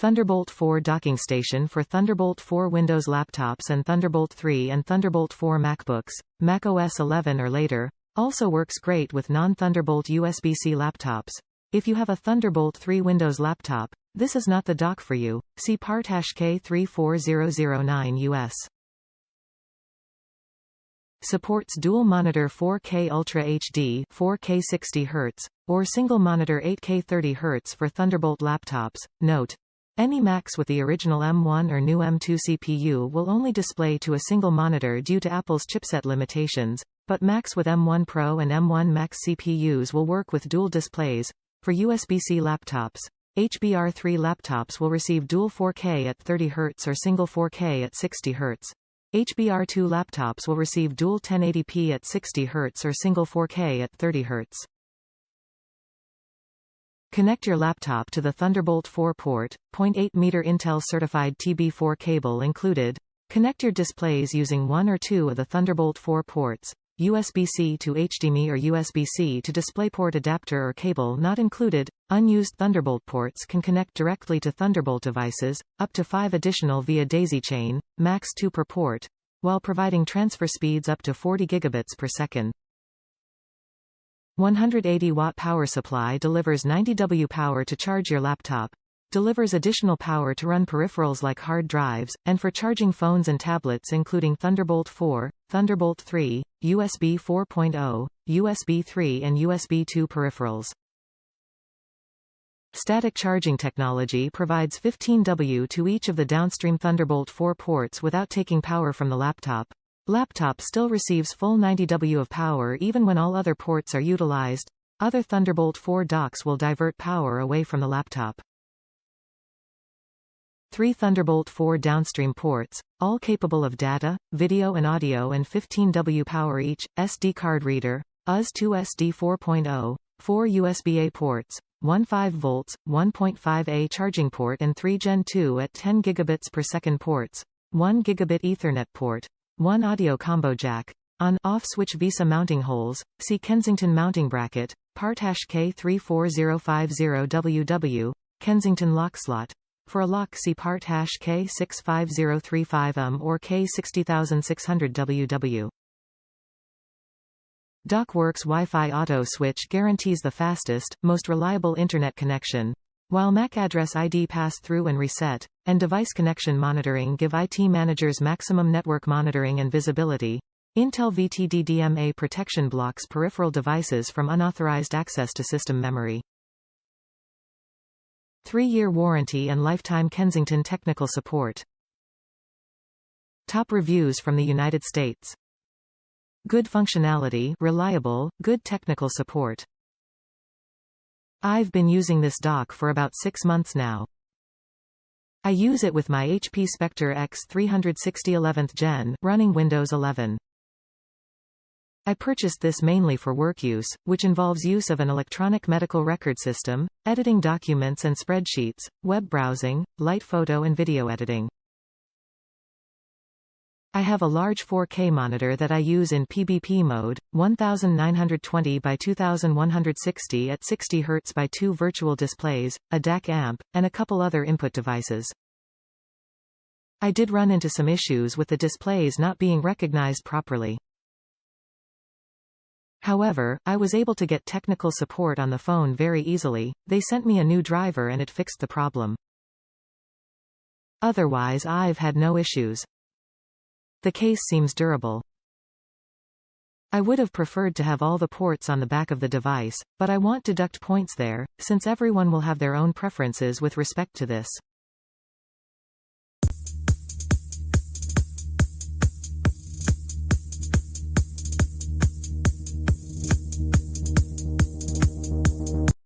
Thunderbolt 4 docking station for Thunderbolt 4 Windows laptops and Thunderbolt 3 and Thunderbolt 4 MacBooks, macOS 11 or later. Also works great with non-Thunderbolt USB-C laptops. If you have a Thunderbolt 3 Windows laptop, this is not the dock for you. See part #K34009 US. Supports dual monitor 4K Ultra HD 4K 60 Hz, or single monitor 8K 30 Hz for Thunderbolt laptops. Note: any Macs with the original M1 or new M2 CPU will only display to a single monitor due to Apple's chipset limitations, but Macs with M1 Pro and M1 Max CPUs will work with dual displays. For USB-C laptops, HBR3 laptops will receive dual 4K at 30 Hz or single 4K at 60 Hz. HBR2 laptops will receive dual 1080p at 60 Hz or single 4K at 30 Hz. Connect your laptop to the Thunderbolt 4 port, 0.8-meter Intel Certified TB4 cable included. Connect your displays using one or two of the Thunderbolt 4 ports, USB-C to HDMI or USB-C to DisplayPort adapter or cable not included. Unused Thunderbolt ports can connect directly to Thunderbolt devices, up to 5 additional via daisy chain, max 2 per port, while providing transfer speeds up to 40 gigabits per second. 180-watt power supply delivers 90 W power to charge your laptop, delivers additional power to run peripherals like hard drives, and for charging phones and tablets including Thunderbolt 4, Thunderbolt 3, USB 4.0, USB 3 and USB 2 peripherals. Static charging technology provides 15 W to each of the downstream Thunderbolt 4 ports without taking power from the laptop. Laptop still receives full 90 W of power even when all other ports are utilized. Other Thunderbolt 4 docks will divert power away from the laptop. 3 Thunderbolt 4 downstream ports, all capable of data, video and audio and 15 W power each. SD card reader, US2 SD 4.0, 4 USB-A ports, 1 5 volts, 1.5A charging port and 3 Gen 2 at 10 gigabits per second ports, 1 gigabit Ethernet port, 1 audio combo jack. On-off switch VESA mounting holes. See Kensington mounting bracket, part #K34050WW, Kensington lock slot. For a lock see part #K65035M or K60600WW. DockWorks Wi-Fi auto switch guarantees the fastest, most reliable internet connection, while MAC address ID pass-through and reset, and device connection monitoring give IT managers maximum network monitoring and visibility. Intel VTDDMA protection blocks peripheral devices from unauthorized access to system memory. 3-year warranty and lifetime Kensington technical support. Top reviews from the United States. Good functionality, reliable, good technical support. I've been using this dock for about 6 months now. I use it with my HP Spectre X360 11th Gen, running Windows 11. I purchased this mainly for work use, which involves use of an electronic medical record system, editing documents and spreadsheets, web browsing, light photo and video editing. I have a large 4K monitor that I use in PBP mode, 1920 by 2160 at 60 Hz by 2 virtual displays, a DAC amp, and a couple other input devices. I did run into some issues with the displays not being recognized properly. However, I was able to get technical support on the phone very easily. They sent me a new driver and it fixed the problem. Otherwise I've had no issues. The case seems durable. I would have preferred to have all the ports on the back of the device, but I want deduct points there, since everyone will have their own preferences with respect to this.